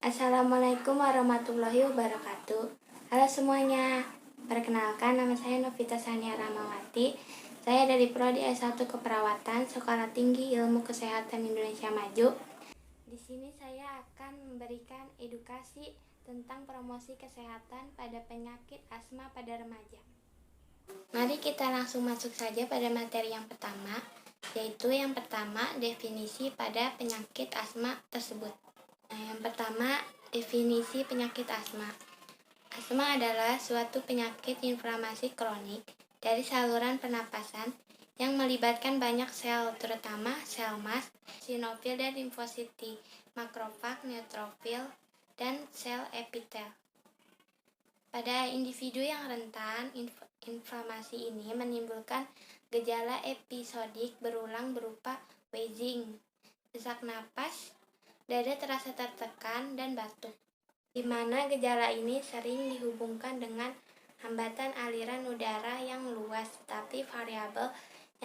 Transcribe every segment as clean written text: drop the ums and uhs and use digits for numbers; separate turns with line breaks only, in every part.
Assalamualaikum warahmatullahi wabarakatuh. Halo semuanya, perkenalkan nama saya Novita Sania Ramawati. Saya dari Prodi S1 Keperawatan Sekolah Tinggi Ilmu Kesehatan Indonesia Maju. Di sini saya akan memberikan edukasi tentang promosi kesehatan pada penyakit asma pada remaja. Mari kita langsung masuk saja pada materi yang pertama, yaitu yang pertama definisi pada penyakit asma tersebut. Yang pertama, definisi penyakit asma. Asma adalah suatu penyakit inflamasi kronik dari saluran pernapasan yang melibatkan banyak sel, terutama sel mast, sinofil dan limfosit T, makrofag, neutrofil, dan sel epitel. Pada individu yang rentan, inflamasi ini menimbulkan gejala episodik berulang berupa wheezing, sesak napas, dada terasa tertekan, dan batuk, di mana gejala ini sering dihubungkan dengan hambatan aliran udara yang luas tapi variabel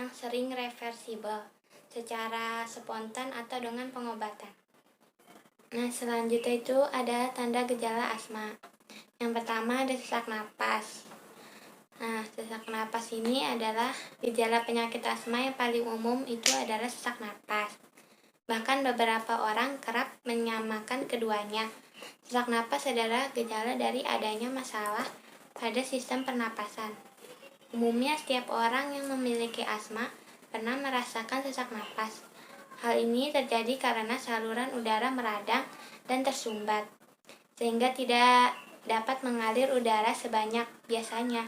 yang sering reversibel secara spontan atau dengan pengobatan. Nah, selanjutnya itu ada tanda gejala asma. Yang pertama ada sesak napas. Nah, sesak napas ini adalah gejala penyakit asma yang paling umum, itu adalah sesak napas. Bahkan beberapa orang kerap menyamakan keduanya. Sesak napas adalah gejala dari adanya masalah pada sistem pernapasan. Umumnya setiap orang yang memiliki asma pernah merasakan sesak napas. Hal ini terjadi karena saluran udara meradang dan tersumbat, sehingga tidak dapat mengalir udara sebanyak biasanya.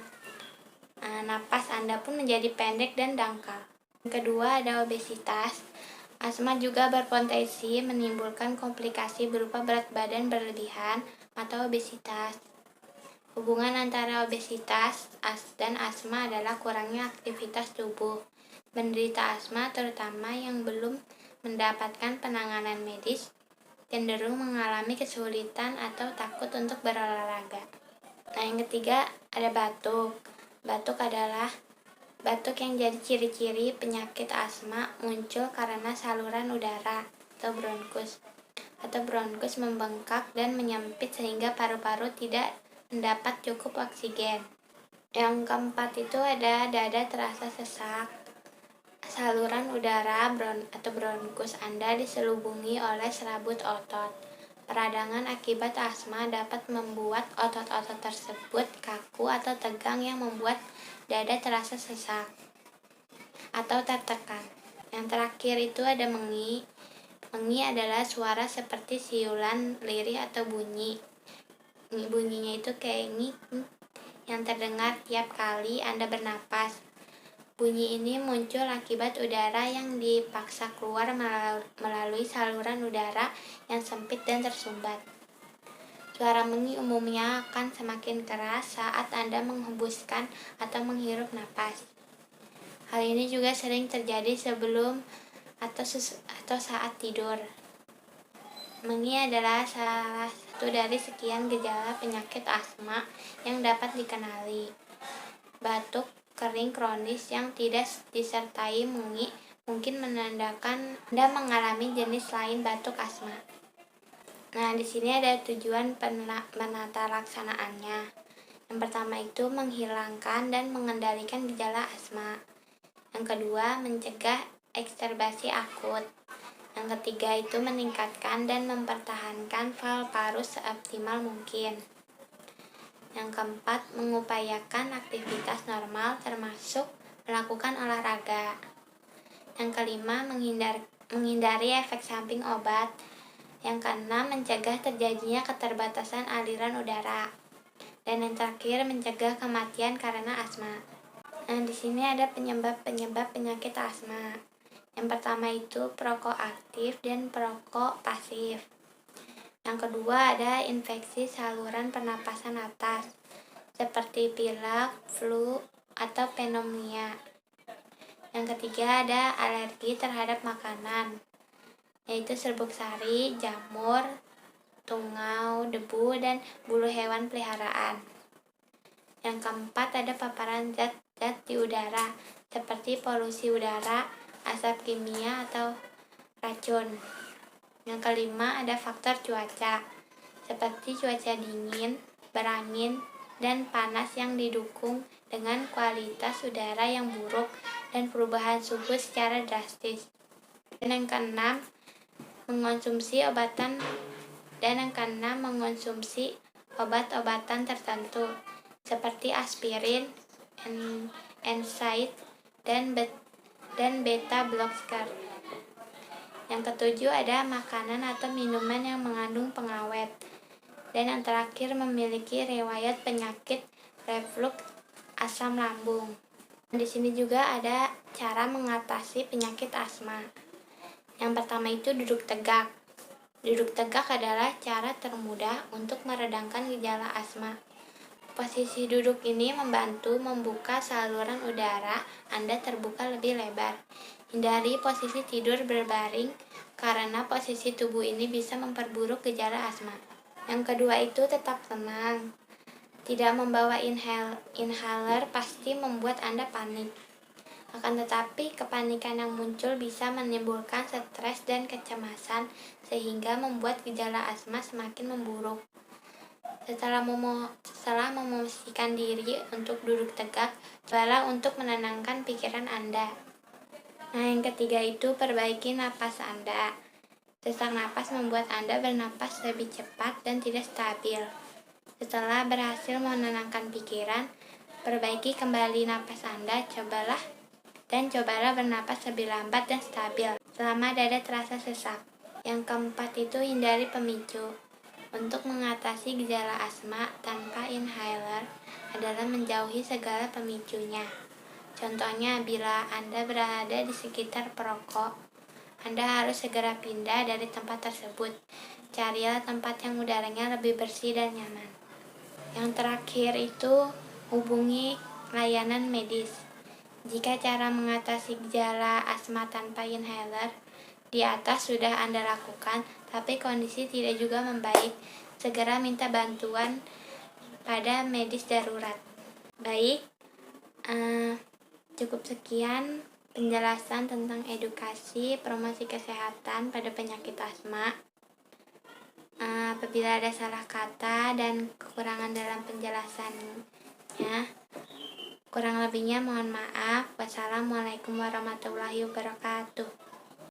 Napas Anda pun menjadi pendek dan dangkal. Yang kedua ada obesitas. Asma juga berpotensi menimbulkan komplikasi berupa berat badan berlebihan atau obesitas. Hubungan antara obesitas dan asma adalah kurangnya aktivitas tubuh. Penderita asma, terutama yang belum mendapatkan penanganan medis, cenderung mengalami kesulitan atau takut untuk berolahraga. Nah, yang ketiga ada batuk. Batuk yang jadi ciri-ciri penyakit asma muncul karena saluran udara atau bronkus membengkak dan menyempit sehingga paru-paru tidak mendapat cukup oksigen. Yang keempat itu ada dada terasa sesak. Saluran udara atau bronkus Anda diselubungi oleh serabut otot. Peradangan akibat asma dapat membuat otot-otot tersebut kaku atau tegang yang membuat dada terasa sesak atau tertekan. Yang terakhir itu ada mengi. Mengi adalah suara seperti siulan lirih atau bunyi. Bunyinya itu kayak ngik yang terdengar tiap kali Anda bernapas. Bunyi ini muncul akibat udara yang dipaksa keluar melalui saluran udara yang sempit dan tersumbat. Suara mengi umumnya akan semakin keras saat Anda menghembuskan atau menghirup napas. Hal ini juga sering terjadi sebelum atau saat tidur. Mengi adalah salah satu dari sekian gejala penyakit asma yang dapat dikenali. Batuk kering kronis yang tidak disertai mengi mungkin menandakan Anda mengalami jenis lain batuk asma. Nah, di sini ada tujuan penata laksanaannya. Yang pertama itu menghilangkan dan mengendalikan gejala asma. Yang kedua, mencegah eksterbasi akut. Yang ketiga itu meningkatkan dan mempertahankan fal paru seoptimal mungkin. Yang keempat, mengupayakan aktivitas normal termasuk melakukan olahraga. Yang kelima, menghindari efek samping obat. Yang keenam, mencegah terjadinya keterbatasan aliran udara. Dan yang terakhir, mencegah kematian karena asma. Nah, di sini ada penyebab penyakit asma. Yang pertama itu perokok aktif dan perokok pasif. Yang kedua ada infeksi saluran pernapasan atas, seperti pilek, flu, atau pneumonia. Yang ketiga ada alergi terhadap makanan, yaitu serbuk sari, jamur, tungau, debu, dan bulu hewan peliharaan. Yang keempat ada paparan zat-zat di udara, seperti polusi udara, asap kimia, atau racun. Yang kelima ada faktor cuaca, seperti cuaca dingin, berangin, dan panas yang didukung dengan kualitas udara yang buruk dan perubahan suhu secara drastis. Dan yang keenam, mengonsumsi obat-obatan tertentu seperti aspirin, NSAID, dan beta blocker. Yang ketujuh, ada makanan atau minuman yang mengandung pengawet. Dan yang terakhir, memiliki riwayat penyakit reflux asam lambung. Di sini juga ada cara mengatasi penyakit asma. Yang pertama itu duduk tegak. Duduk tegak adalah cara termudah untuk meredamkan gejala asma. Posisi duduk ini membantu membuka saluran udara Anda terbuka lebih lebar. Hindari posisi tidur berbaring karena posisi tubuh ini bisa memperburuk gejala asma. Yang kedua itu tetap tenang. Tidak membawa inhaler pasti membuat Anda panik. Akan tetapi, kepanikan yang muncul bisa menimbulkan stres dan kecemasan sehingga membuat gejala asma semakin memburuk. Setelah memosisikan diri untuk duduk tegak, cobalah untuk menenangkan pikiran Anda. Nah, yang ketiga itu perbaiki napas Anda. Sesak napas membuat Anda bernapas lebih cepat dan tidak stabil. Setelah berhasil menenangkan pikiran, perbaiki kembali napas Anda, cobalah bernapas lebih lambat dan stabil selama dada terasa sesak. Yang keempat itu hindari pemicu. Untuk mengatasi gejala asma tanpa inhaler adalah menjauhi segala pemicunya. Contohnya, bila Anda berada di sekitar perokok, Anda harus segera pindah dari tempat tersebut. Carilah tempat yang udaranya lebih bersih dan nyaman. Yang terakhir itu hubungi layanan medis. Jika cara mengatasi gejala asma tanpa inhaler di atas sudah Anda lakukan, tapi kondisi tidak juga membaik, segera minta bantuan pada medis darurat. Baik, cukup sekian penjelasan tentang edukasi promosi kesehatan pada penyakit asma. Apabila ada salah kata dan kekurangan dalam penjelasannya, kurang lebihnya mohon maaf. Wassalamualaikum warahmatullahi wabarakatuh.